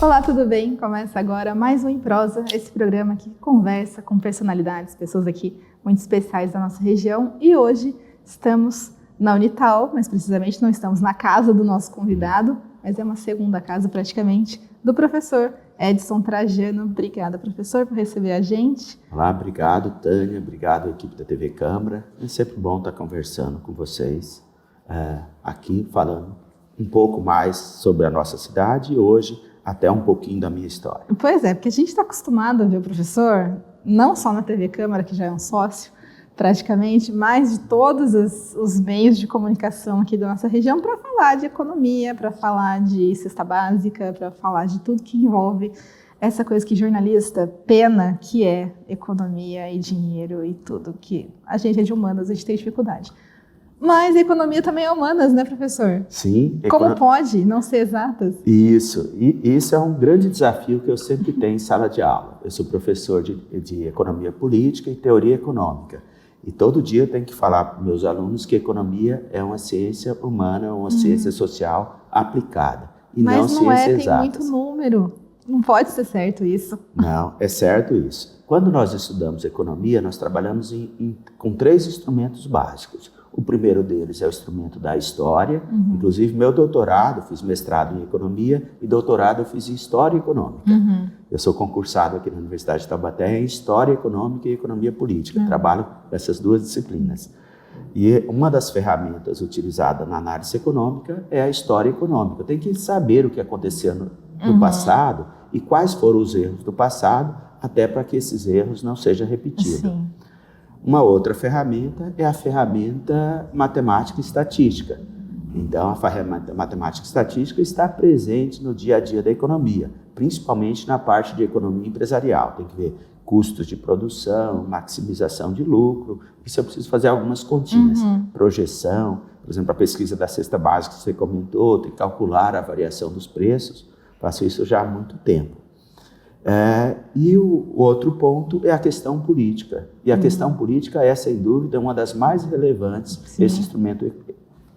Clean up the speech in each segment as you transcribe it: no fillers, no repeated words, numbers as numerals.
Olá, tudo bem? Começa agora mais um Em Prosa, esse programa que conversa com personalidades, pessoas aqui muito especiais da nossa região. E hoje estamos na Unital, mas precisamente não estamos na casa do nosso convidado, mas é uma segunda casa praticamente, do professor Edson Trajano. Obrigada, professor, por receber a gente. Olá, obrigado, Tânia, obrigado, equipe da TV Câmara. É sempre bom estar conversando com vocês aqui, falando um pouco mais sobre a nossa cidade e hoje até um pouquinho da minha história. Pois é, porque a gente está acostumado a ver o professor, não só na TV Câmara, que já é um sócio, praticamente, mas de todos os meios de comunicação aqui da nossa região para falar de economia, para falar de cesta básica, para falar de tudo que envolve essa coisa que jornalista pena, que é economia e dinheiro e tudo que a gente é de humanas, a gente tem dificuldade. Mas a economia também é humanas, né, professor? Sim. Como pode não ser exatas? Isso. E isso é um grande desafio que eu sempre tenho em sala de aula. Eu sou professor de economia política e teoria econômica. E todo dia eu tenho que falar para meus alunos que economia é uma ciência humana, uma ciência social aplicada. E mas não ciência exata. Tem muito número. Não pode ser certo isso. Não, é certo isso. Quando nós estudamos economia, nós trabalhamos com 3 instrumentos básicos. O primeiro deles é o instrumento da história. Inclusive, meu doutorado, fiz mestrado em economia e doutorado eu fiz em história econômica. Eu sou concursado aqui na Universidade de Taubaté em história econômica e economia política. Trabalho nessas 2 disciplinas. E uma das ferramentas utilizadas na análise econômica é a história econômica. Tem que saber o que aconteceu no passado e quais foram os erros do passado, até para que esses erros não sejam repetidos. Sim. Uma outra ferramenta é a ferramenta matemática e estatística. Então, a ferramenta matemática e estatística está presente no dia a dia da economia, principalmente na parte de economia empresarial. Tem que ver custos de produção, maximização de lucro. Isso eu preciso fazer algumas continhas. Projeção, por exemplo, a pesquisa da cesta básica que você comentou, tem que calcular a variação dos preços. Faço isso já há muito tempo. E o outro ponto é a questão política. E a questão política é, sem dúvida, uma das mais relevantes desse instrumento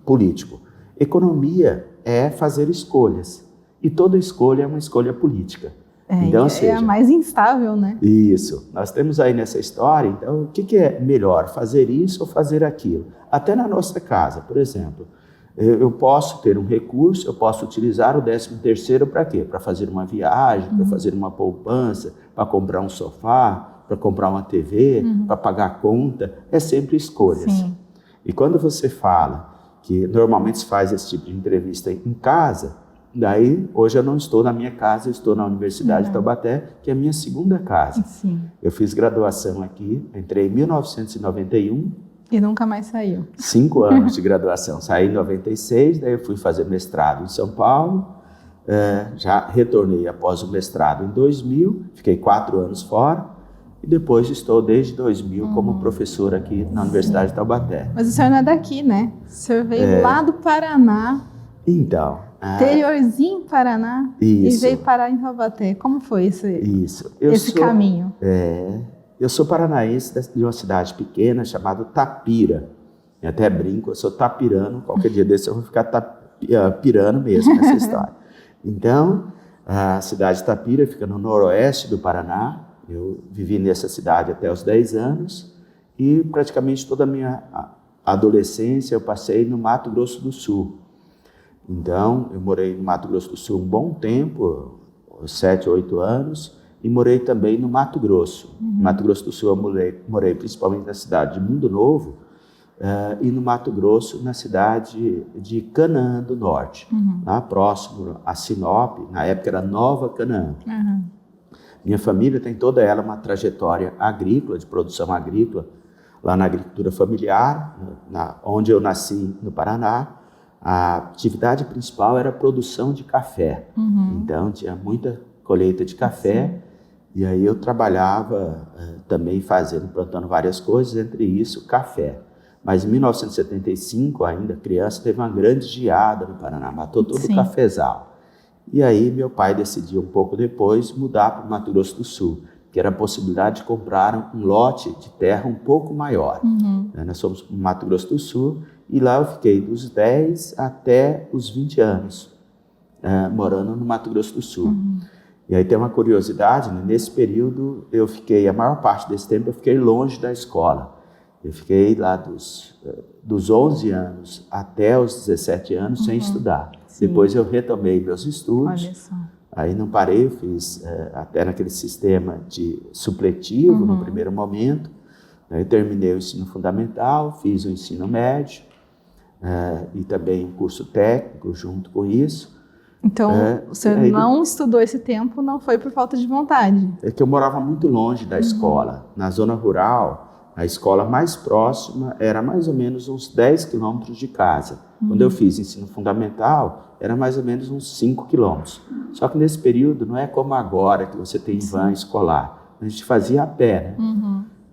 político. Economia é fazer escolhas. E toda escolha é uma escolha política. Então, é a mais instável, né? Isso. Nós temos aí nessa história, então, o que é melhor, fazer isso ou fazer aquilo? Até na nossa casa, por exemplo. Eu posso ter um recurso, eu posso utilizar o 13º para quê? Para fazer uma viagem, para fazer uma poupança, para comprar um sofá, para comprar uma TV, para pagar a conta. É sempre escolhas. Sim. E quando você fala que normalmente se faz esse tipo de entrevista em casa, daí hoje eu não estou na minha casa, eu estou na Universidade de Taubaté, que é a minha segunda casa. Sim. Eu fiz graduação aqui, entrei em 1991, e nunca mais saiu. 5 anos de graduação. Saí em 96, daí eu fui fazer mestrado em São Paulo, já retornei após o mestrado em 2000, fiquei 4 anos fora, e depois estou desde 2000 como professor aqui na Universidade de Taubaté. Mas o senhor não é daqui, né? O senhor veio lá do Paraná. Então... interiorzinho Paraná. Isso. E veio parar em Taubaté. Como foi esse caminho? Eu sou paranaense de uma cidade pequena chamada Tapira. Eu até brinco, eu sou tapirano. Qualquer dia desse eu vou ficar pirando mesmo nessa história. Então, a cidade de Tapira fica no noroeste do Paraná. Eu vivi nessa cidade até os 10 anos e praticamente toda a minha adolescência eu passei no Mato Grosso do Sul. Então, eu morei no Mato Grosso do Sul um bom tempo, 7, 8 anos. E morei também no Mato Grosso. No Mato Grosso do Sul eu morei principalmente na cidade de Mundo Novo e no Mato Grosso na cidade de Canaã do Norte, lá próximo a Sinop, na época era Nova Canaã. Minha família tem toda ela uma trajetória agrícola, de produção agrícola, lá na agricultura familiar, onde eu nasci no Paraná. A atividade principal era a produção de café. Então tinha muita colheita de café. E aí eu trabalhava também plantando várias coisas, entre isso café. Mas em 1975, ainda criança, teve uma grande geada no Paraná, matou todo o cafezal. E aí meu pai decidiu um pouco depois mudar para o Mato Grosso do Sul, que era a possibilidade de comprar um lote de terra um pouco maior. Nós fomos no Mato Grosso do Sul e lá eu fiquei dos 10 até os 20 anos, morando no Mato Grosso do Sul. E aí tem uma curiosidade, né? Nesse período a maior parte desse tempo eu fiquei longe da escola. Eu fiquei lá dos 11 anos até os 17 anos sem estudar. Sim. Depois eu retomei meus estudos. Olha só. Aí não parei, fiz até naquele sistema de supletivo no primeiro momento. Aí terminei o ensino fundamental, fiz o ensino médio e também um curso técnico junto com isso. Então, você não estudou esse tempo, não foi por falta de vontade? É que eu morava muito longe da escola. Na zona rural, a escola mais próxima era mais ou menos uns 10 quilômetros de casa. Quando eu fiz ensino fundamental, era mais ou menos uns 5 quilômetros. Só que nesse período não é como agora, que você tem van escolar. A gente fazia a pé,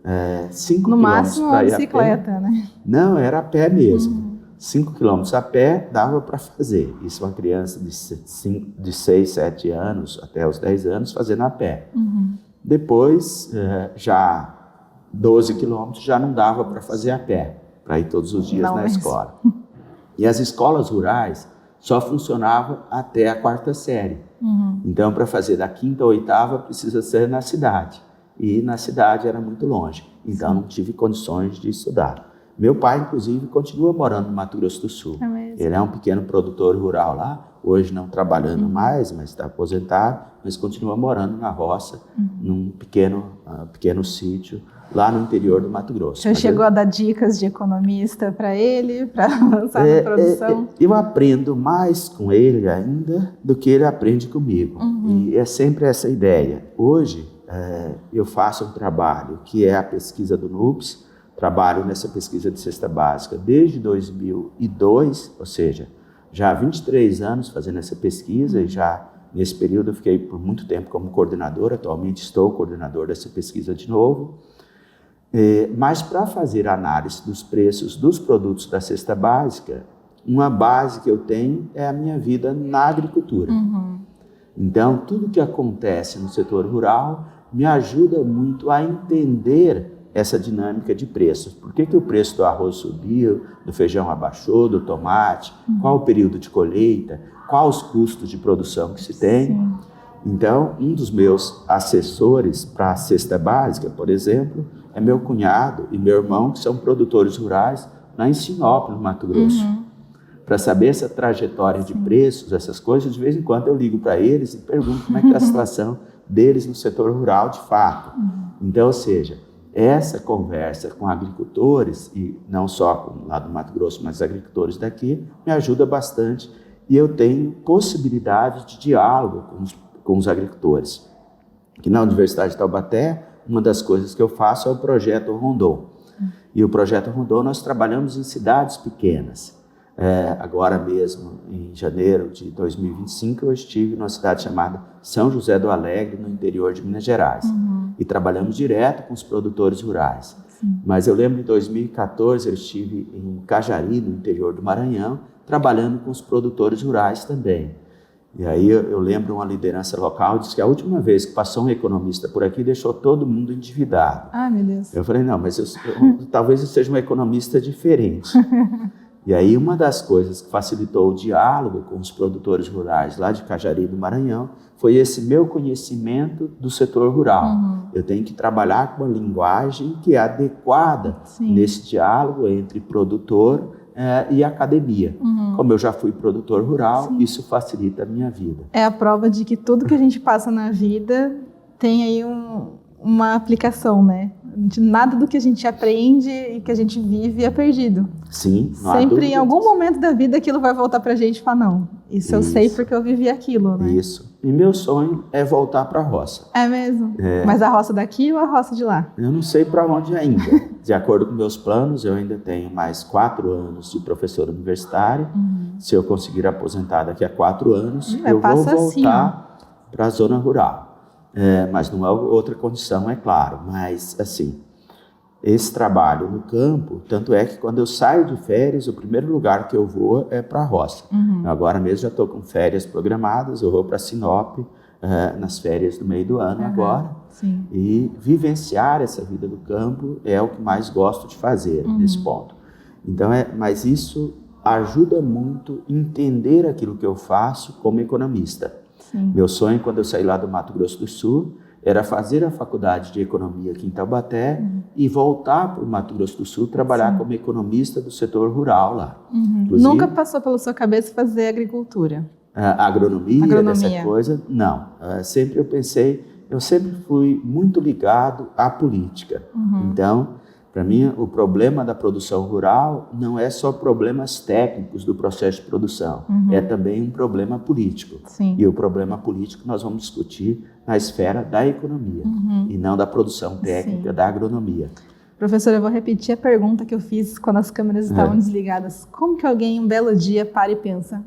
né? 5 no quilômetros máximo a bicicleta, né? Não, era a pé mesmo. 5 quilômetros a pé dava para fazer. Isso uma criança de 6, 7 anos até os 10 anos fazendo a pé. Depois, já 12 quilômetros já não dava para fazer a pé, para ir todos os dias na escola. E as escolas rurais só funcionavam até a 4ª série. Então, para fazer da 5ª à 8ª, precisa ser na cidade. E na cidade era muito longe. Então, não tive condições de estudar. Meu pai, inclusive, continua morando no Mato Grosso do Sul. Ele é um pequeno produtor rural lá, hoje não trabalhando mais, mas está aposentado, mas continua morando na roça, num pequeno sítio, lá no interior do Mato Grosso. Você chegou a dar dicas de economista para ele, para avançar na produção? Eu aprendo mais com ele ainda do que ele aprende comigo. E é sempre essa ideia. Hoje, eu faço um trabalho que é a pesquisa do NUPS. Trabalho nessa pesquisa de cesta básica desde 2002, ou seja, já há 23 anos fazendo essa pesquisa e já nesse período eu fiquei por muito tempo como coordenador, atualmente estou coordenador dessa pesquisa de novo. Mas para fazer análise dos preços dos produtos da cesta básica, uma base que eu tenho é a minha vida na agricultura. Então, tudo que acontece no setor rural me ajuda muito a entender essa dinâmica de preços. Por que o preço do arroz subiu, do feijão abaixou, do tomate, qual o período de colheita, quais os custos de produção que se tem. Sim. Então, um dos meus assessores para a cesta básica, por exemplo, é meu cunhado e meu irmão, que são produtores rurais lá em Sinop, no Mato Grosso. Para saber essa trajetória de preços, essas coisas, de vez em quando eu ligo para eles e pergunto como é que está a situação deles no setor rural de fato. Então, ou seja, essa conversa com agricultores, e não só lá do Mato Grosso, mas agricultores daqui, me ajuda bastante e eu tenho possibilidade de diálogo com os agricultores. Aqui na Universidade de Taubaté, uma das coisas que eu faço é o Projeto Rondon. E o Projeto Rondon nós trabalhamos em cidades pequenas. Agora mesmo, em janeiro de 2025, eu estive numa cidade chamada São José do Alegre, no interior de Minas Gerais. E trabalhamos direto com os produtores rurais. Mas eu lembro, em 2014, eu estive em Cajari, no interior do Maranhão, trabalhando com os produtores rurais também. E aí eu lembro uma liderança local, disse que a última vez que passou um economista por aqui, deixou todo mundo endividado. Ah, meu Deus. Eu falei, não, mas talvez eu seja um economista diferente. E aí uma das coisas que facilitou o diálogo com os produtores rurais lá de Cajari, do Maranhão, foi esse meu conhecimento do setor rural. Eu tenho que trabalhar com uma linguagem que é adequada nesse diálogo entre produtor e academia. Como eu já fui produtor rural, isso facilita a minha vida. É a prova de que tudo que a gente passa na vida tem aí uma aplicação, né? Nada do que a gente aprende e que a gente vive é perdido. Sim, não sempre em algum momento da vida aquilo vai voltar pra gente e falar, não, isso eu sei porque eu vivi aquilo, né? Isso. E meu sonho é voltar para a roça. É mesmo? Mas a roça daqui ou a roça de lá? Eu não sei para onde ainda. De acordo com meus planos, eu ainda tenho mais 4 anos de professor universitário. Se eu conseguir aposentar daqui a 4 anos, eu vou voltar para a zona rural. Mas não é outra condição, é claro. Mas, assim, esse trabalho no campo, tanto é que quando eu saio de férias, o primeiro lugar que eu vou é para a roça. Agora mesmo já estou com férias programadas, eu vou para Sinop nas férias do meio do ano agora. Sim. E vivenciar essa vida do campo é o que mais gosto de fazer nesse ponto. Então, mas isso ajuda muito a entender aquilo que eu faço como economista. Sim. Meu sonho, quando eu saí lá do Mato Grosso do Sul, era fazer a faculdade de economia aqui em Taubaté e voltar para o Mato Grosso do Sul, trabalhar como economista do setor rural lá. Nunca passou pela sua cabeça fazer agricultura? Agronomia, dessa coisa, não. Sempre eu pensei, eu sempre fui muito ligado à política. Então, para mim, o problema da produção rural não é só problemas técnicos do processo de produção, é também um problema político. Sim. E o problema político nós vamos discutir na esfera da economia e não da produção técnica da agronomia. Professor, eu vou repetir a pergunta que eu fiz quando as câmeras estavam desligadas. Como que alguém, um belo dia, para e pensa,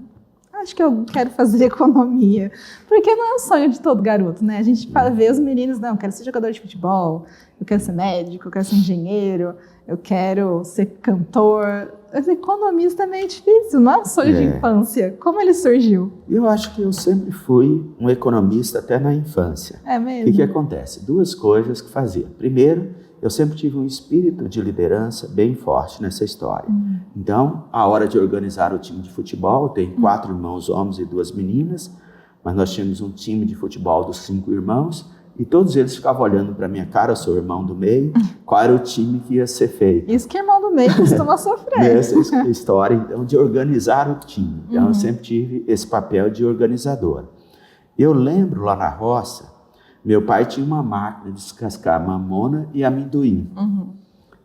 acho que eu quero fazer economia? Porque não é o sonho de todo garoto, né? A gente vê os meninos, não, eu quero ser jogador de futebol, eu quero ser médico, eu quero ser engenheiro, eu quero ser cantor. Mas economista é meio difícil, não é um sonho de infância. Como ele surgiu? Eu acho que eu sempre fui um economista até na infância. É mesmo? O que acontece? Duas coisas que fazia. Primeiro, eu sempre tive um espírito de liderança bem forte nessa história. Então, a hora de organizar o time de futebol, tem 4 irmãos homens e 2 meninas, mas nós tínhamos um time de futebol dos 5 irmãos, e todos eles ficavam olhando para minha cara, eu sou o irmão do meio, qual era o time que ia ser feito. Isso que irmão do meio costuma sofrer. Nessa história, então, de organizar o time. Então, eu sempre tive esse papel de organizador. Eu lembro lá na roça, meu pai tinha uma máquina de descascar mamona e amendoim.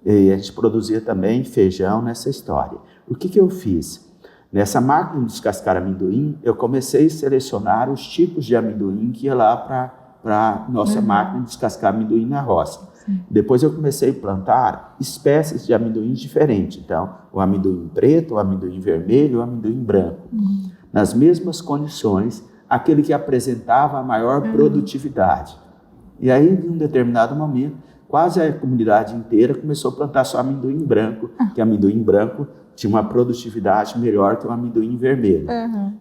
E a gente produzia também feijão nessa história. O que eu fiz? Nessa máquina de descascar amendoim, eu comecei a selecionar os tipos de amendoim que ia lá para a nossa máquina de descascar amendoim na roça. Depois eu comecei a plantar espécies de amendoins diferentes. Então, o amendoim preto, o amendoim vermelho, o amendoim branco. Nas mesmas condições, aquele que apresentava a maior produtividade. E aí, em um determinado momento, quase a comunidade inteira começou a plantar só amendoim branco, que amendoim branco tinha uma produtividade melhor que o amendoim vermelho.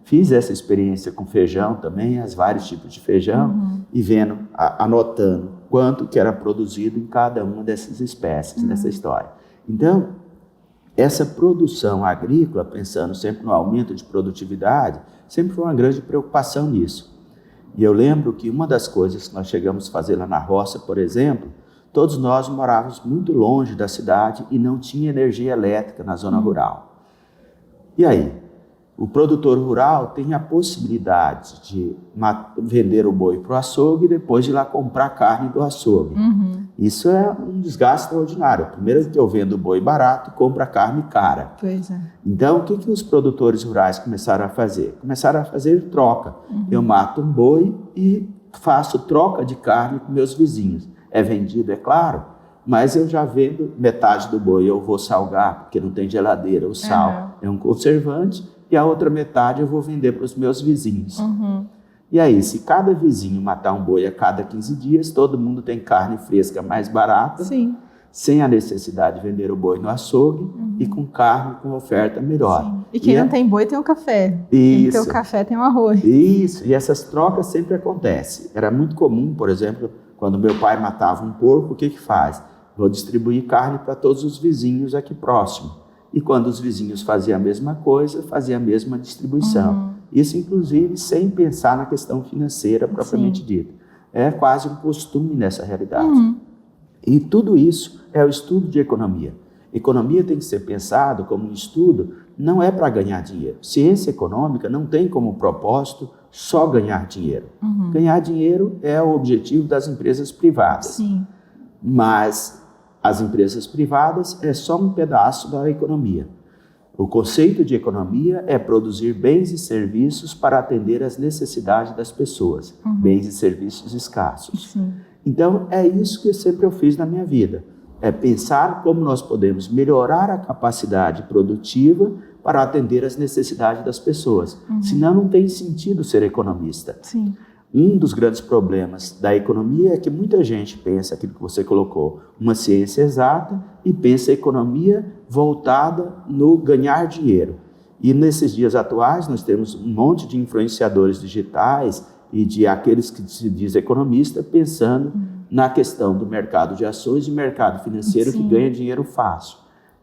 Fiz essa experiência com feijão também, os vários tipos de feijão, e vendo, anotando quanto que era produzido em cada uma dessas espécies nessa história. Então, essa produção agrícola, pensando sempre no aumento de produtividade, sempre foi uma grande preocupação nisso. E eu lembro que uma das coisas que nós chegamos a fazer lá na roça, por exemplo, todos nós morávamos muito longe da cidade e não tinha energia elétrica na zona rural. E aí? O produtor rural tem a possibilidade de vender o boi para o açougue e depois de ir lá comprar carne do açougue. Isso é um desgaste extraordinário. Primeiro que eu vendo o boi barato, compro a carne cara. Pois é. Então, o que os produtores rurais começaram a fazer? Começaram a fazer troca. Eu mato um boi e faço troca de carne com meus vizinhos. É vendido, é claro, mas eu já vendo metade do boi, eu vou salgar, porque não tem geladeira, o sal é um conservante, e a outra metade eu vou vender para os meus vizinhos. E aí, se cada vizinho matar um boi a cada 15 dias, todo mundo tem carne fresca mais barata, sem a necessidade de vender o boi no açougue e com carne com oferta melhor. E quem não tem boi tem o café. Quem tem o café tem o arroz. Isso, e essas trocas sempre acontecem. Era muito comum, por exemplo, quando meu pai matava um porco, o que faz? Vou distribuir carne para todos os vizinhos aqui próximo. E quando os vizinhos faziam a mesma coisa, fazia a mesma distribuição. Isso, inclusive, sem pensar na questão financeira propriamente dita. É quase um costume nessa realidade. E tudo isso é o estudo de economia. Economia tem que ser pensado como um estudo, não é para ganhar dinheiro. Ciência econômica não tem como propósito só ganhar dinheiro. Ganhar dinheiro é o objetivo das empresas privadas. Mas as empresas privadas é só um pedaço da economia. O conceito de economia é produzir bens e serviços para atender às necessidades das pessoas, bens e serviços escassos. Então, é isso que sempre eu fiz na minha vida, é pensar como nós podemos melhorar a capacidade produtiva para atender às necessidades das pessoas. Senão, não tem sentido ser economista. Um dos grandes problemas da economia é que muita gente pensa aquilo que você colocou, uma ciência exata, e pensa a economia voltada no ganhar dinheiro. E nesses dias atuais nós temos um monte de influenciadores digitais e de aqueles que se diz economista pensando na questão do mercado de ações e mercado financeiro que ganha dinheiro fácil.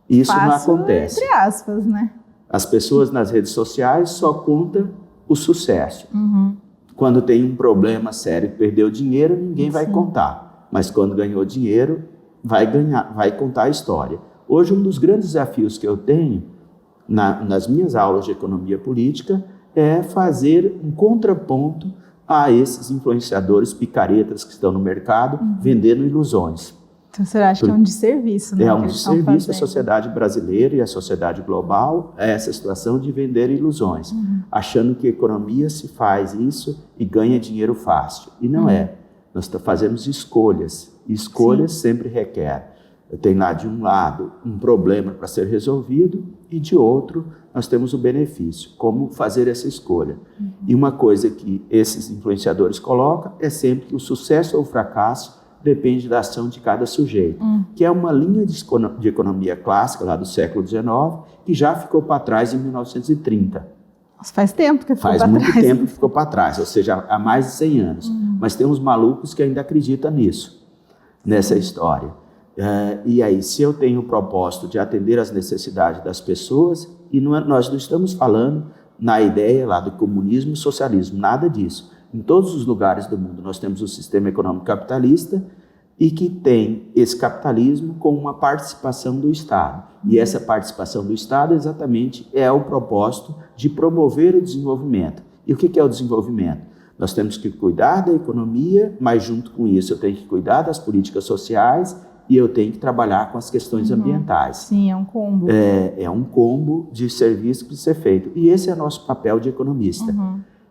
Isso não acontece. Entre aspas, né? As pessoas nas redes sociais só contam o sucesso. Quando tem um problema sério que perdeu dinheiro, ninguém vai contar. Mas quando ganhou dinheiro, vai contar a história. Hoje, um dos grandes desafios que eu tenho nas minhas aulas de economia política é fazer um contraponto a esses influenciadores picaretas que estão no mercado vendendo ilusões. Então, você acha que é um desserviço, né? É um desserviço à sociedade brasileira e à sociedade global, essa situação de vender ilusões, achando que a economia se faz isso e ganha dinheiro fácil. E não é. Nós fazemos escolhas. E escolhas sempre requer. Tem lá, de um lado, um problema para ser resolvido e, de outro, nós temos o benefício. Como fazer essa escolha? E uma coisa que esses influenciadores colocam é sempre que o sucesso ou o fracasso depende da ação de cada sujeito, que é uma linha de economia clássica lá do século XIX, que já ficou para trás em 1930. Nossa, faz tempo que ficou para trás. Faz muito tempo que ficou para trás, ou seja, há mais de 100 anos. Mas tem uns malucos que ainda acreditam nisso, nessa história. E aí, se eu tenho o propósito de atender às necessidades das pessoas, e nós não estamos falando na ideia lá do comunismo e socialismo, nada disso. Em todos os lugares do mundo nós temos o sistema econômico capitalista e que tem esse capitalismo com uma participação do Estado. E essa participação do Estado exatamente é o propósito de promover o desenvolvimento. E o que é o desenvolvimento? Nós temos que cuidar da economia, mas junto com isso eu tenho que cuidar das políticas sociais e eu tenho que trabalhar com as questões ambientais. Sim, é um combo. É um combo de serviço que precisa ser feito. E esse é o nosso papel de economista.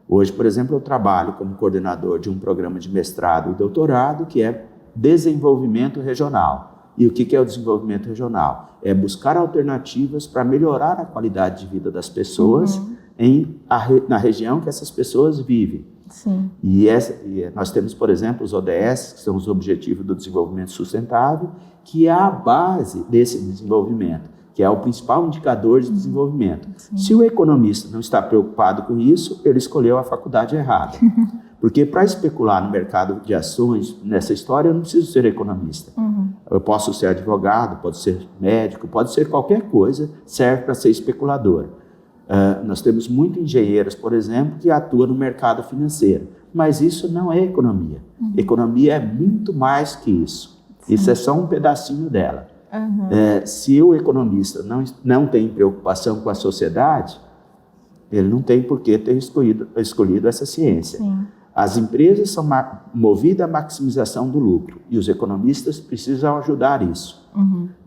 Hoje, por exemplo, eu trabalho como coordenador de um programa de mestrado e doutorado que é desenvolvimento regional. E o que é o desenvolvimento regional? É buscar alternativas para melhorar a qualidade de vida das pessoas na região que essas pessoas vivem. Sim. E nós temos, por exemplo, os ODS, que são os Objetivos do Desenvolvimento Sustentável, que é a base desse desenvolvimento, que é o principal indicador de desenvolvimento. Sim. Se o economista não está preocupado com isso, ele escolheu a faculdade errada. Porque para especular no mercado de ações, nessa história, eu não preciso ser economista. Eu posso ser advogado, pode ser médico, pode ser qualquer coisa, serve para ser especulador. Nós temos muitos engenheiros, por exemplo, que atuam no mercado financeiro. Mas isso não é economia. Economia é muito mais que isso. Sim. Isso é só um pedacinho dela. Se o economista não tem preocupação com a sociedade, ele não tem por que ter escolhido essa ciência. Sim. As empresas são movidas à maximização do lucro e os economistas precisam ajudar isso.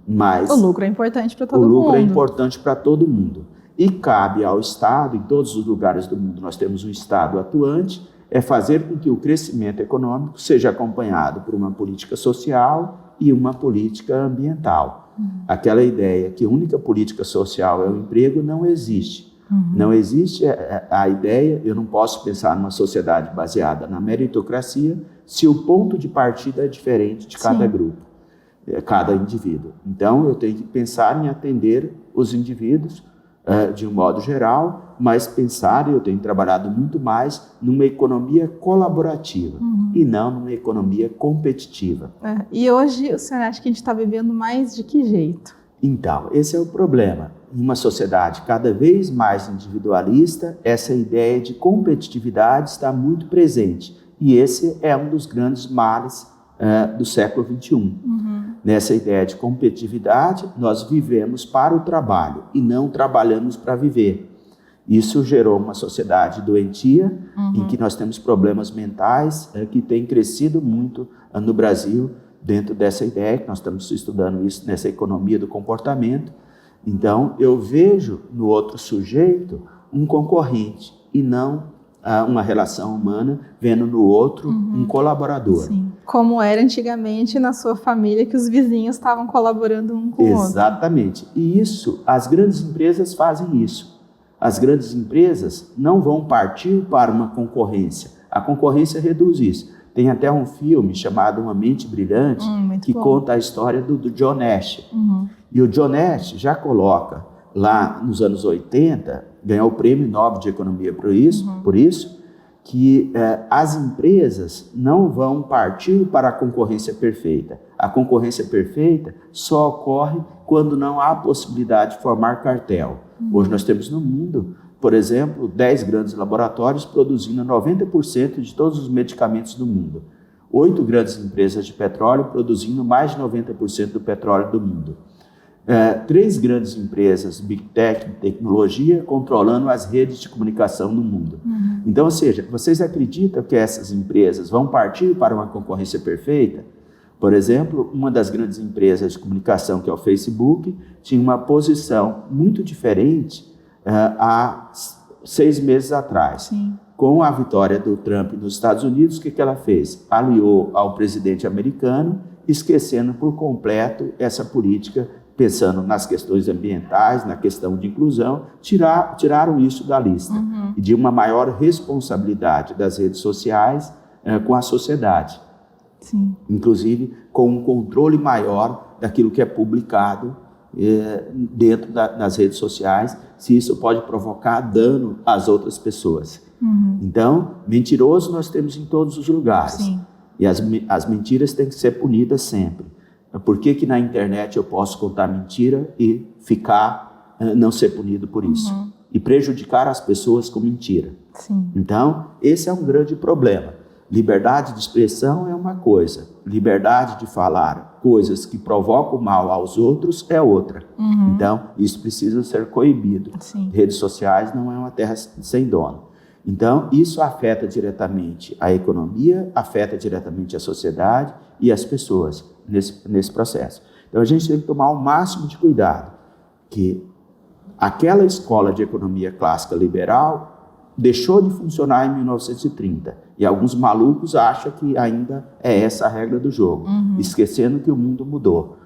Mas o lucro é importante para todo mundo. O lucro é importante para todo mundo. E cabe ao Estado, em todos os lugares do mundo nós temos um Estado atuante, é fazer com que o crescimento econômico seja acompanhado por uma política social e uma política ambiental. Aquela ideia que a única política social é o emprego não existe. Não existe a ideia, eu não posso pensar numa sociedade baseada na meritocracia se o ponto de partida é diferente de cada grupo, cada indivíduo. Então, eu tenho que pensar em atender os indivíduos de um modo geral, mas eu tenho trabalhado muito mais numa economia colaborativa e não numa economia competitiva. E hoje, o senhor acha que a gente está vivendo mais de que jeito? Então, esse é o problema. Em uma sociedade cada vez mais individualista, essa ideia de competitividade está muito presente. E esse é um dos grandes males do século XXI. Nessa ideia de competitividade, nós vivemos para o trabalho e não trabalhamos para viver. Isso gerou uma sociedade doentia, em que nós temos problemas mentais que têm crescido muito no Brasil, dentro dessa ideia, que nós estamos estudando isso nessa economia do comportamento. Então, eu vejo no outro sujeito um concorrente e não uma relação humana, vendo no outro um colaborador. Sim. Como era antigamente na sua família, que os vizinhos estavam colaborando um com o outro. Exatamente. E isso, as grandes empresas fazem isso. As grandes empresas não vão partir para uma concorrência. A concorrência reduz isso. Tem até um filme chamado Uma Mente Brilhante, que conta a história do John Nash. E o John Nash já coloca lá nos anos 80, ganhou o Prêmio Nobel de Economia por isso, que as empresas não vão partir para a concorrência perfeita. A concorrência perfeita só ocorre quando não há possibilidade de formar cartel. Hoje nós temos no mundo por exemplo, 10 grandes laboratórios produzindo 90% de todos os medicamentos do mundo. 8 grandes empresas de petróleo produzindo mais de 90% do petróleo do mundo. 3 grandes empresas, Big Tech, tecnologia, controlando as redes de comunicação no mundo. Então, ou seja, vocês acreditam que essas empresas vão partir para uma concorrência perfeita? Por exemplo, uma das grandes empresas de comunicação, que é o Facebook, tinha uma posição muito diferente há 6 meses atrás. Sim. Com a vitória do Trump nos Estados Unidos, o que ela fez? Aliou ao presidente americano, esquecendo por completo essa política, pensando nas questões ambientais, na questão de inclusão, tiraram isso da lista. E de uma maior responsabilidade das redes sociais com a sociedade. Sim. Inclusive com um controle maior daquilo que é publicado dentro das redes sociais, se isso pode provocar dano às outras pessoas. Então, mentiroso nós temos em todos os lugares. Sim. E as mentiras têm que ser punidas sempre. Por que na internet eu posso contar mentira e não ser punido por isso? E prejudicar as pessoas com mentira. Sim. Então, esse é um grande problema. Liberdade de expressão é uma coisa, liberdade de falar coisas que provocam mal aos outros é outra. Então, isso precisa ser coibido. Sim. Redes sociais não é uma terra sem dono. Então, isso afeta diretamente a economia, afeta diretamente a sociedade e as pessoas nesse processo. Então, a gente tem que tomar o máximo de cuidado, que aquela escola de economia clássica liberal deixou de funcionar em 1930. E alguns malucos acham que ainda é essa a regra do jogo, esquecendo que o mundo mudou.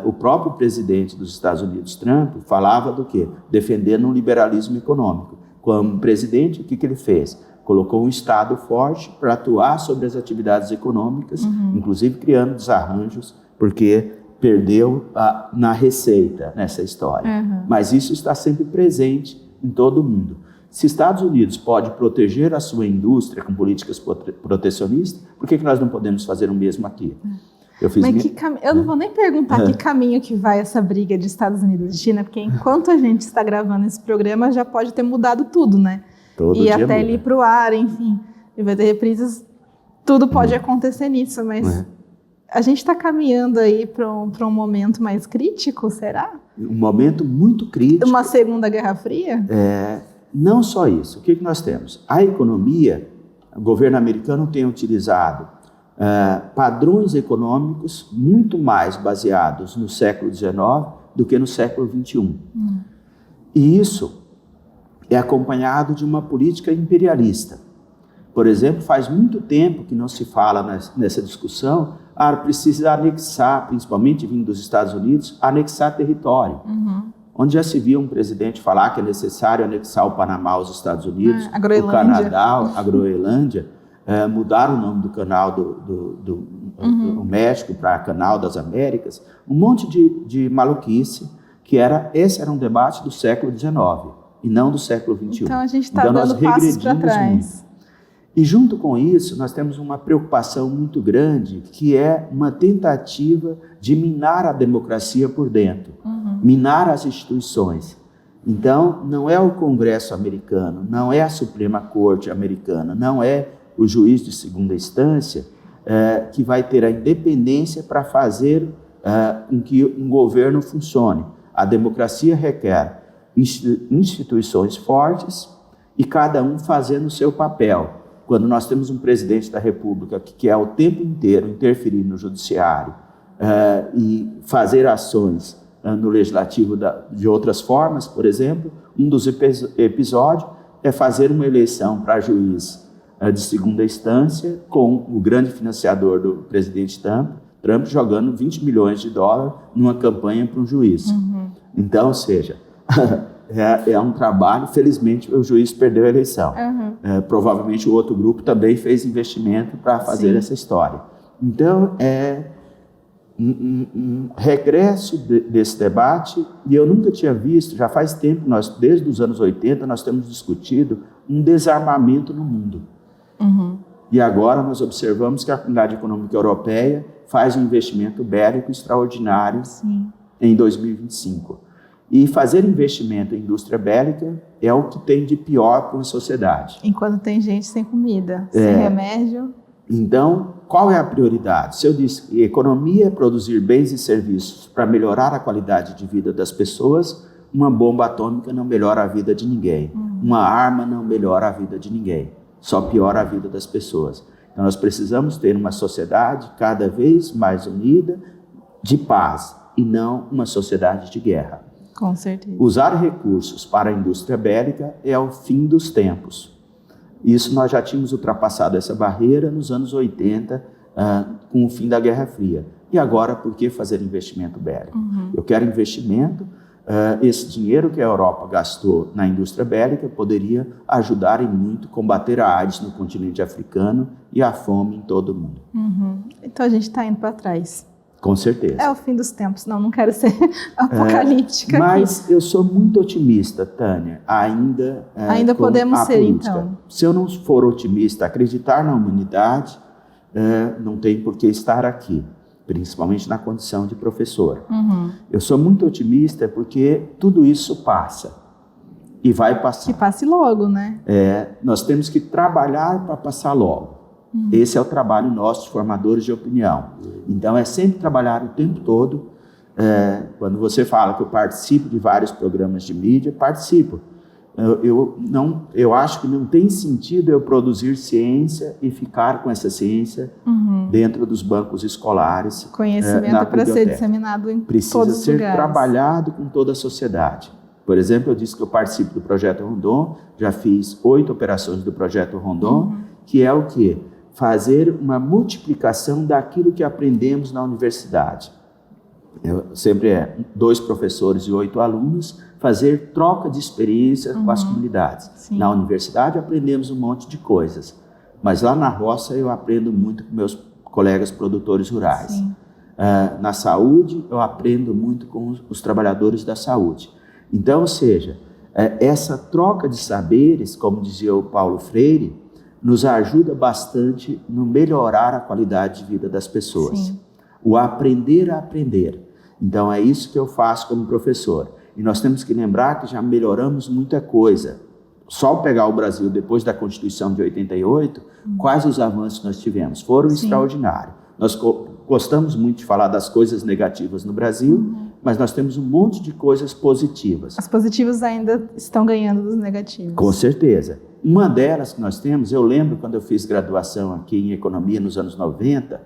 O próprio presidente dos Estados Unidos, Trump, falava do quê? Defendendo um liberalismo econômico. Como presidente, o que ele fez? Colocou um Estado forte para atuar sobre as atividades econômicas, inclusive criando desarranjos, porque perdeu na receita nessa história. Mas isso está sempre presente em todo o mundo. Se Estados Unidos pode proteger a sua indústria com políticas protecionistas, por que nós não podemos fazer o mesmo aqui? Eu não vou nem perguntar que caminho que vai essa briga de Estados Unidos e China, porque enquanto a gente está gravando esse programa, já pode ter mudado tudo, né? Todo e dia até muda. ele ir para o ar, enfim. E vai ter reprises, tudo pode acontecer nisso, mas a gente está caminhando aí para um momento mais crítico, será? Um momento muito crítico. Uma segunda Guerra Fria? Não só isso. O que nós temos? A economia, o governo americano tem utilizado padrões econômicos muito mais baseados no século XIX do que no século XXI. E isso é acompanhado de uma política imperialista. Por exemplo, faz muito tempo que não se fala nessa discussão, precisa anexar, principalmente vindo dos Estados Unidos, anexar território. Onde já se viu um presidente falar que é necessário anexar o Panamá aos Estados Unidos, o Canadá, a Groenlândia, mudar o nome do canal do México para Canal das Américas, um monte de maluquice, esse era um debate do século XIX e não do século XXI. Então a gente está dando passos para trás. Muito. E junto com isso, nós temos uma preocupação muito grande, que é uma tentativa de minar a democracia por dentro, minar as instituições. Então, não é o Congresso americano, não é a Suprema Corte americana, não é o juiz de segunda instância que vai ter a independência para fazer com que um governo funcione. A democracia requer instituições fortes e cada um fazendo o seu papel. Quando nós temos um presidente da República que quer o tempo inteiro interferir no judiciário e fazer ações no legislativo de outras formas, por exemplo, um dos episódios é fazer uma eleição para juiz de segunda instância com o grande financiador do presidente Trump jogando 20 milhões de dólares numa campanha para um juiz. Então, ou seja, é um trabalho, felizmente o juiz perdeu a eleição. Provavelmente o outro grupo também fez investimento para fazer essa história. Então, um regresso desse debate, e eu nunca tinha visto, já faz tempo, desde os anos 80, nós temos discutido um desarmamento no mundo. E agora nós observamos que a Comunidade Econômica Europeia faz um investimento bélico extraordinário em 2025. E fazer investimento em indústria bélica é o que tem de pior para uma sociedade. Enquanto tem gente sem comida, sem remédio. Então, qual é a prioridade? Se eu disse que economia é produzir bens e serviços para melhorar a qualidade de vida das pessoas, uma bomba atômica não melhora a vida de ninguém. Uma arma não melhora a vida de ninguém. Só piora a vida das pessoas. Então, nós precisamos ter uma sociedade cada vez mais unida, de paz, e não uma sociedade de guerra. Com certeza. Usar recursos para a indústria bélica é o fim dos tempos. Isso nós já tínhamos ultrapassado essa barreira nos anos 80, com o fim da Guerra Fria. E agora, por que fazer investimento bélico? Eu quero investimento. Esse dinheiro que a Europa gastou na indústria bélica poderia ajudar em muito combater a AIDS no continente africano e a fome em todo o mundo. Então a gente está indo para trás. Com certeza. É o fim dos tempos. Não quero ser apocalíptica mas aqui. eu sou muito otimista, Tânia. Ainda podemos ser, política. então. Se eu não for otimista, acreditar na humanidade, não tem por que estar aqui, principalmente na condição de professor. Eu sou muito otimista porque tudo isso passa e vai passar. Que passe logo, né? Nós temos que trabalhar para passar logo. Esse é o trabalho nosso, formadores de opinião. Então, é sempre trabalhar o tempo todo. Quando você fala que eu participo de vários programas de mídia, participo. Eu acho que não tem sentido eu produzir ciência e ficar com essa ciência dentro dos bancos escolares. Conhecimento é para ser disseminado em todos os lugares. Precisa ser trabalhado com toda a sociedade. Por exemplo, eu disse que eu participo do Projeto Rondon, já fiz 8 operações do Projeto Rondon, que é o quê? Fazer uma multiplicação daquilo que aprendemos na universidade. Sempre 2 professores e 8 alunos, fazer troca de experiências com as comunidades. Sim. Na universidade aprendemos um monte de coisas, mas lá na roça eu aprendo muito com meus colegas produtores rurais. Na saúde eu aprendo muito com os trabalhadores da saúde. Então, ou seja, essa troca de saberes, como dizia o Paulo Freire, nos ajuda bastante no melhorar a qualidade de vida das pessoas. Sim. O aprender a aprender. Então, é isso que eu faço como professor. E nós temos que lembrar que já melhoramos muita coisa. Só pegar o Brasil depois da Constituição de 88, quais os avanços nós tivemos? Foram extraordinários. Nós gostamos muito de falar das coisas negativas no Brasil, mas nós temos um monte de coisas positivas. As positivas ainda estão ganhando dos negativos. Com certeza. Uma delas que nós temos, eu lembro quando eu fiz graduação aqui em economia nos anos 90,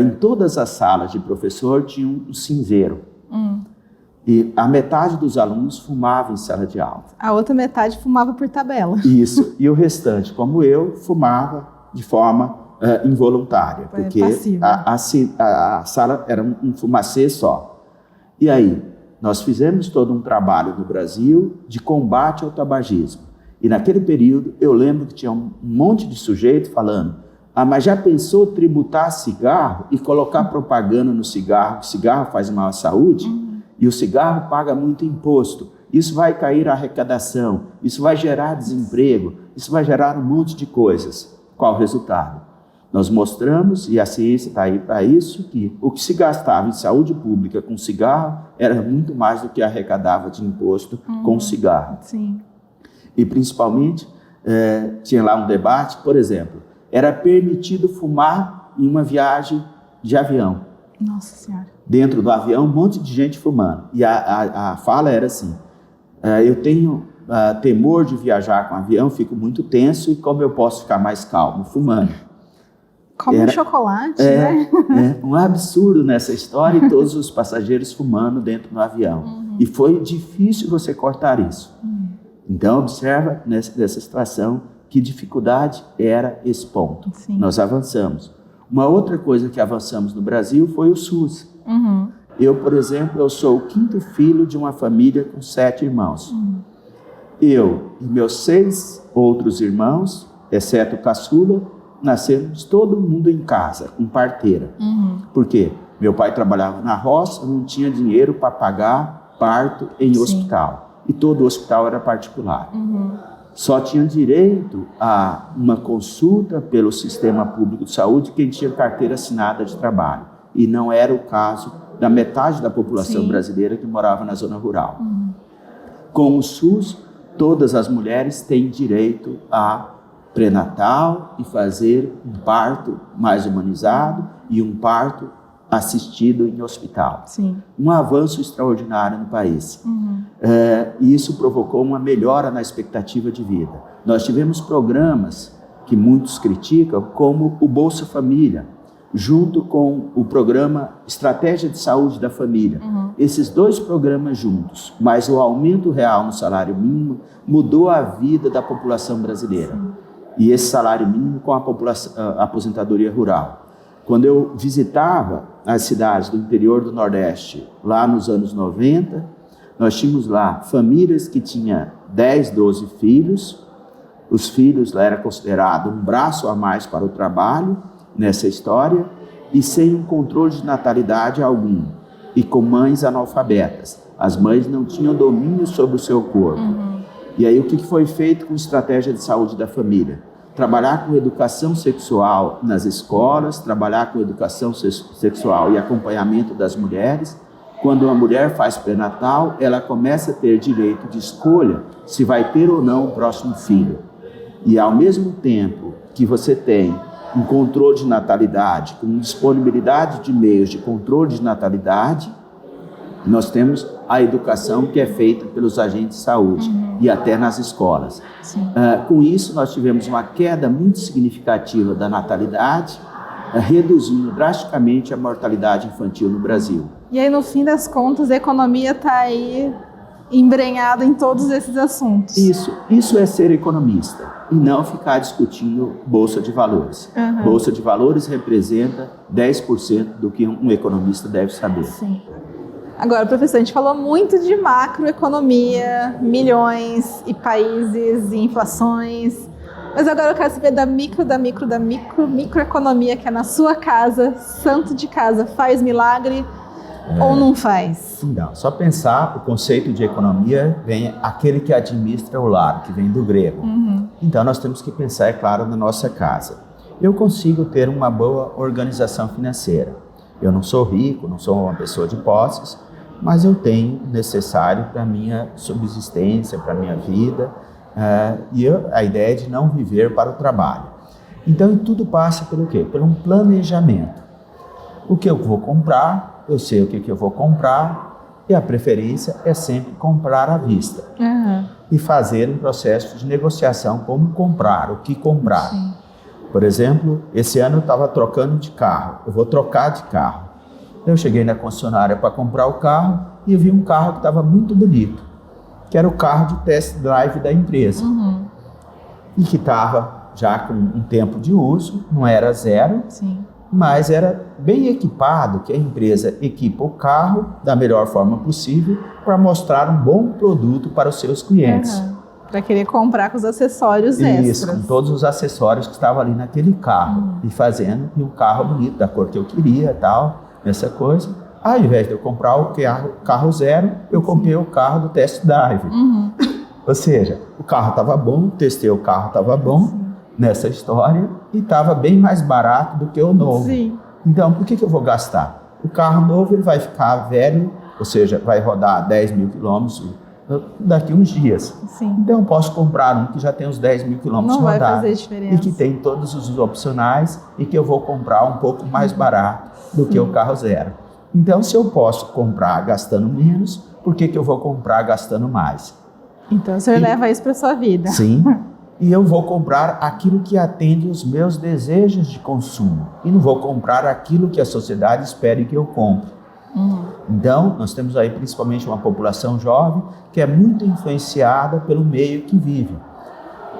em todas as salas de professor tinha um cinzeiro. E a metade dos alunos fumava em sala de aula. A outra metade fumava por tabela. Isso. E o restante, como eu, fumava de forma involuntária. Porque a sala era um fumacê só. E aí, nós fizemos todo um trabalho no Brasil de combate ao tabagismo. E naquele período, eu lembro que tinha um monte de sujeito falando: mas já pensou tributar cigarro e colocar propaganda no cigarro, que cigarro faz mal à saúde? E o cigarro paga muito imposto. Isso vai cair a arrecadação, isso vai gerar desemprego, isso vai gerar um monte de coisas. Qual o resultado? Nós mostramos, e a ciência está aí para isso, que o que se gastava em saúde pública com cigarro era muito mais do que arrecadava de imposto com cigarro. Sim. E principalmente, tinha lá um debate, por exemplo, era permitido fumar em uma viagem de avião. Nossa Senhora. Dentro do avião, um monte de gente fumando. E a fala era assim: eu tenho temor de viajar com avião, fico muito tenso, e como eu posso ficar mais calmo? Fumando. Como um chocolate, né? Um absurdo nessa história, e todos os passageiros fumando dentro do avião. E foi difícil você cortar isso. Então, observa nessa situação que dificuldade era esse ponto. Sim. Nós avançamos. Uma outra coisa que avançamos no Brasil foi o SUS. Eu, por exemplo, eu sou o 5º filho de uma família com 7 irmãos. Eu e meus 6 outros irmãos, exceto o caçula, nascemos todo mundo em casa, com parteira. Por quê? Meu pai trabalhava na roça, não tinha dinheiro para pagar parto em hospital. E todo o hospital era particular. Só tinha direito a uma consulta pelo sistema público de saúde quem tinha carteira assinada de trabalho. E não era o caso da metade da população Sim. brasileira que morava na zona rural. Com o SUS, todas as mulheres têm direito a pré-natal e fazer um parto mais humanizado e um parto assistido em hospital. Sim. Um avanço extraordinário no país. E isso provocou uma melhora na expectativa de vida. Nós tivemos programas que muitos criticam, como o Bolsa Família, junto com o programa Estratégia de Saúde da Família. Esses dois programas juntos, mais o aumento real no salário mínimo, mudou a vida da população brasileira. E esse salário mínimo com a aposentadoria rural. Quando eu visitava as cidades do interior do Nordeste, lá nos anos 90, nós tínhamos lá famílias que tinham 10, 12 filhos. Os filhos lá era considerado um braço a mais para o trabalho nessa história e sem um controle de natalidade algum e com mães analfabetas. As mães não tinham domínio sobre o seu corpo. E aí o que foi feito com a estratégia de saúde da família? Trabalhar com educação sexual nas escolas, trabalhar com educação sexual e acompanhamento das mulheres. Quando uma mulher faz pré-natal, ela começa a ter direito de escolha se vai ter ou não o próximo filho. E ao mesmo tempo que você tem um controle de natalidade, com disponibilidade de meios de controle de natalidade, nós temos a educação que é feita pelos agentes de saúde e até nas escolas. Com isso, nós tivemos uma queda muito significativa da natalidade, reduzindo drasticamente a mortalidade infantil no Brasil. E aí, no fim das contas, a economia está aí embrenhada em todos esses assuntos. Isso é ser economista e não ficar discutindo Bolsa de Valores. Bolsa de Valores representa 10% do que um economista deve saber. Sim. Agora, professor, a gente falou muito de macroeconomia, milhões e países e inflações, mas agora eu quero saber da microeconomia que é na sua casa, santo de casa, faz milagre ou não faz? Não, só pensar, o conceito de economia vem aquele que administra o lar, que vem do grego. Então nós temos que pensar, é claro, na nossa casa. Eu consigo ter uma boa organização financeira. Eu não sou rico, não sou uma pessoa de posses, mas eu tenho o necessário para a minha subsistência, para a minha vida, a ideia é de não viver para o trabalho. Então tudo passa pelo quê? Por um planejamento. O que eu vou comprar, eu sei o que eu vou comprar, e a preferência é sempre comprar à vista. E fazer um processo de negociação, como comprar, o que comprar. Sim. Por exemplo, esse ano eu estava trocando de carro, eu vou trocar de carro. Eu cheguei na concessionária para comprar o carro e eu vi um carro que estava muito bonito, que era o carro de test drive da empresa. E que estava já com um tempo de uso, não era zero, Sim. mas era bem equipado, que a empresa equipa o carro da melhor forma possível para mostrar um bom produto para os seus clientes. Para querer comprar com os acessórios extras. Isso, com todos os acessórios que estavam ali naquele carro. E um carro bonito, da cor que eu queria e tal, essa coisa. Ao invés de eu comprar o carro zero, eu comprei o carro do test drive. Ou seja, o carro estava bom, testei o carro, estava bom nessa história e estava bem mais barato do que o novo. Sim. Então, por que eu vou gastar? O carro novo ele vai ficar velho, ou seja, vai rodar 10 mil quilômetros daqui uns dias. Sim. Então eu posso comprar um que já tem uns 10 mil quilômetros rodados. Não vai fazer diferença. E que tem todos os opcionais e que eu vou comprar um pouco mais barato do que o carro zero. Então, se eu posso comprar gastando menos, por que eu vou comprar gastando mais? Então, o senhor leva isso para a sua vida. Sim. E eu vou comprar aquilo que atende os meus desejos de consumo. E não vou comprar aquilo que a sociedade espere que eu compre. Então, nós temos aí principalmente uma população jovem que é muito influenciada pelo meio que vive.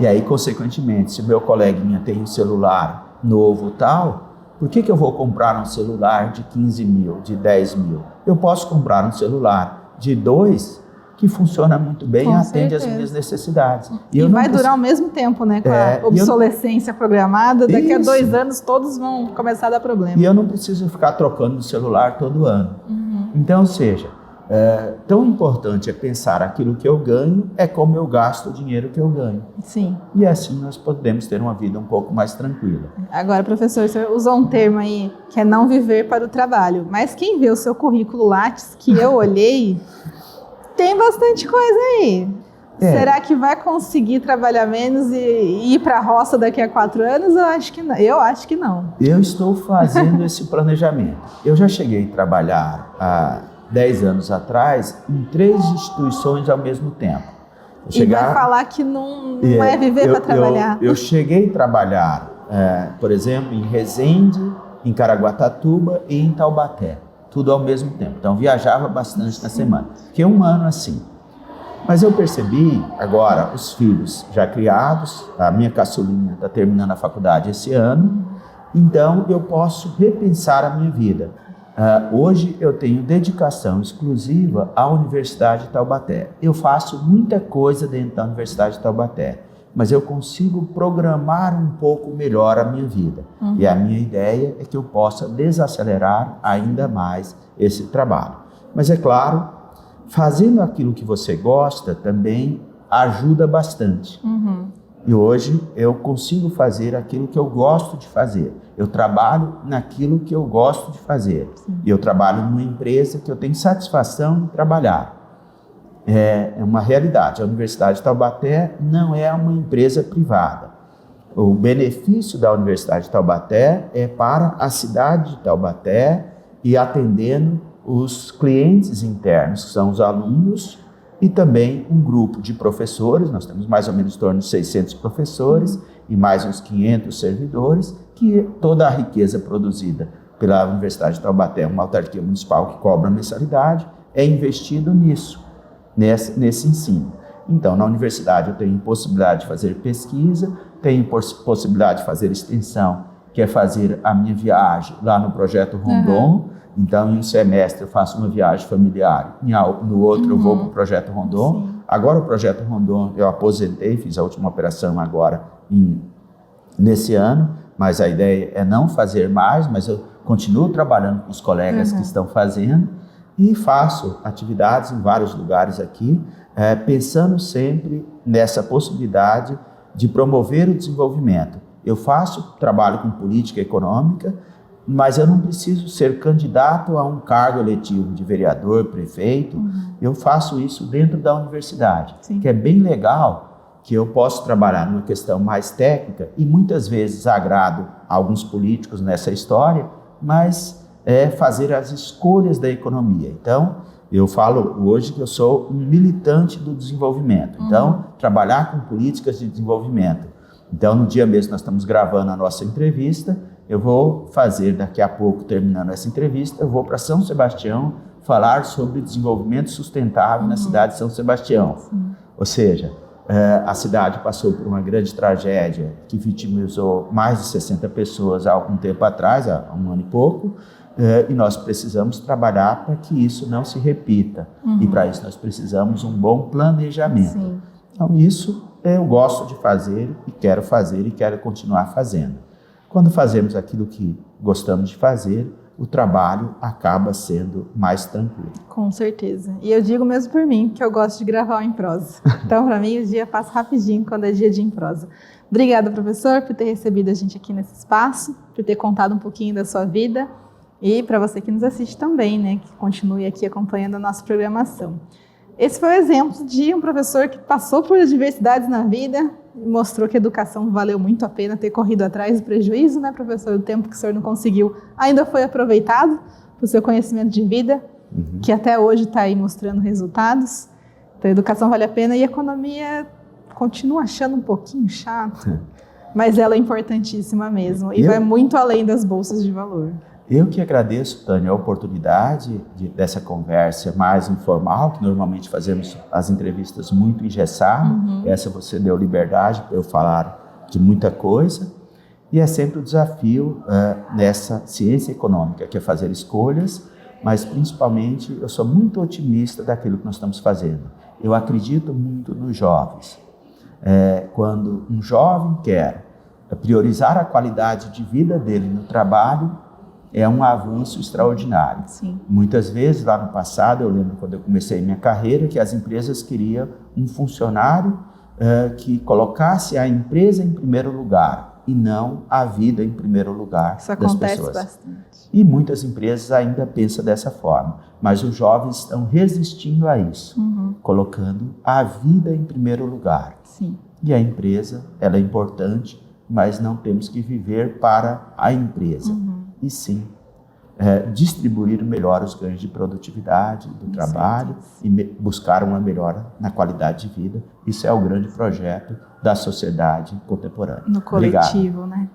E aí, consequentemente, se o meu coleguinha tem um celular novo tal, por que eu vou comprar um celular de 15 mil, de 10 mil? Eu posso comprar um celular de 2 que funciona muito bem e atende às minhas necessidades. E vai durar o mesmo tempo, né? Com a obsolescência programada, daqui a 2 anos todos vão começar a dar problema. E eu não preciso ficar trocando de celular todo ano. Então, ou seja, tão importante é pensar aquilo que eu ganho, é como eu gasto o dinheiro que eu ganho. Sim. E assim nós podemos ter uma vida um pouco mais tranquila. Agora, professor, o senhor usou um termo aí que é não viver para o trabalho. Mas quem vê o seu currículo Lattes, que eu olhei, tem bastante coisa aí. Será que vai conseguir trabalhar menos e ir para a roça daqui a 4 anos? Eu acho que não. Eu estou fazendo esse planejamento. Eu já cheguei a trabalhar há 10 anos atrás em 3 instituições ao mesmo tempo. Vai falar que não é viver para trabalhar. Eu cheguei a trabalhar, por exemplo, em Resende, em Caraguatatuba e em Taubaté. Tudo ao mesmo tempo. Então viajava bastante na semana. Fiquei 1 ano assim. Mas eu percebi, agora, os filhos já criados, a minha caçulinha está terminando a faculdade esse ano, então eu posso repensar a minha vida. Hoje eu tenho dedicação exclusiva à Universidade de Taubaté. Eu faço muita coisa dentro da Universidade de Taubaté, mas eu consigo programar um pouco melhor a minha vida. E a minha ideia é que eu possa desacelerar ainda mais esse trabalho. Mas é claro, fazendo aquilo que você gosta também ajuda bastante. E hoje eu consigo fazer aquilo que eu gosto de fazer. Eu trabalho naquilo que eu gosto de fazer. E eu trabalho numa empresa que eu tenho satisfação de trabalhar. É uma realidade. A Universidade de Taubaté não é uma empresa privada. O benefício da Universidade de Taubaté é para a cidade de Taubaté e atendendo os clientes internos, que são os alunos, e também um grupo de professores. Nós temos mais ou menos em torno de 600 professores e mais uns 500 servidores, que toda a riqueza produzida pela Universidade de Taubaté, uma autarquia municipal que cobra mensalidade, é investido nesse ensino. Então, na universidade eu tenho possibilidade de fazer pesquisa, tenho possibilidade de fazer extensão, que é fazer a minha viagem lá no Projeto Rondon. Então, em um semestre eu faço uma viagem familiar, no outro eu vou para o Projeto Rondon. Sim. Agora o Projeto Rondon eu aposentei, fiz a última operação agora nesse ano, mas a ideia é não fazer mais, mas eu continuo trabalhando com os colegas que estão fazendo e faço atividades em vários lugares aqui, pensando sempre nessa possibilidade de promover o desenvolvimento. Eu trabalho com política econômica, mas eu não preciso ser candidato a um cargo eletivo de vereador, prefeito. Eu faço isso dentro da universidade, que é bem legal, que eu posso trabalhar numa questão mais técnica e muitas vezes agrado a alguns políticos nessa história, mas fazer as escolhas da economia. Então, eu falo hoje que eu sou um militante do desenvolvimento. Então, trabalhar com políticas de desenvolvimento. Então, no dia mesmo nós estamos gravando a nossa entrevista. Eu vou fazer, daqui a pouco, terminando essa entrevista, eu vou para São Sebastião falar sobre desenvolvimento sustentável na cidade de São Sebastião. Ou seja, a cidade passou por uma grande tragédia que vitimizou mais de 60 pessoas há algum tempo atrás, há 1 ano e pouco, e nós precisamos trabalhar para que isso não se repita. E para isso nós precisamos um bom planejamento. Então isso eu gosto de fazer e quero continuar fazendo. Quando fazemos aquilo que gostamos de fazer, o trabalho acaba sendo mais tranquilo. Com certeza. E eu digo mesmo por mim, que eu gosto de gravar em prosa. Então, para mim, o dia passa rapidinho quando é dia de em prosa. Obrigada, professor, por ter recebido a gente aqui nesse espaço, por ter contado um pouquinho da sua vida e para você que nos assiste também, né, que continue aqui acompanhando a nossa programação. Esse foi o exemplo de um professor que passou por adversidades na vida e mostrou que a educação valeu muito a pena ter corrido atrás do prejuízo, né, professor? O tempo que o senhor não conseguiu ainda foi aproveitado para o seu conhecimento de vida, que até hoje está aí mostrando resultados. Então, a educação vale a pena e a economia continua achando um pouquinho chato, mas ela é importantíssima mesmo e vai muito além das bolsas de valor. Eu que agradeço, Tânia, a oportunidade dessa conversa mais informal, que normalmente fazemos as entrevistas muito engessadas. Essa você deu liberdade para eu falar de muita coisa. E é sempre o desafio nessa ciência econômica, que é fazer escolhas, mas principalmente eu sou muito otimista daquilo que nós estamos fazendo. Eu acredito muito nos jovens. Quando um jovem quer priorizar a qualidade de vida dele no trabalho, é um avanço extraordinário. Sim. Muitas vezes, lá no passado, eu lembro quando eu comecei minha carreira, que as empresas queriam um funcionário que colocasse a empresa em primeiro lugar e não a vida em primeiro lugar Isso das acontece pessoas. bastante. E muitas empresas ainda pensam dessa forma, mas os jovens estão resistindo a isso, colocando a vida em primeiro lugar. Sim. E a empresa, ela é importante, mas não temos que viver para a empresa, e sim distribuir melhor os ganhos de produtividade do trabalho e buscar uma melhora na qualidade de vida. Isso é o grande projeto da sociedade contemporânea. No coletivo, Obrigado. né?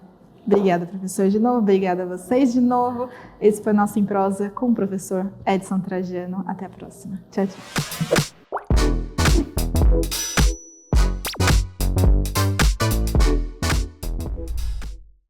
Obrigada, professor, de novo. Obrigada a vocês de novo. Esse foi Nosso em Prosa com o professor Edson Trajano. Até a próxima. Tchau, tchau.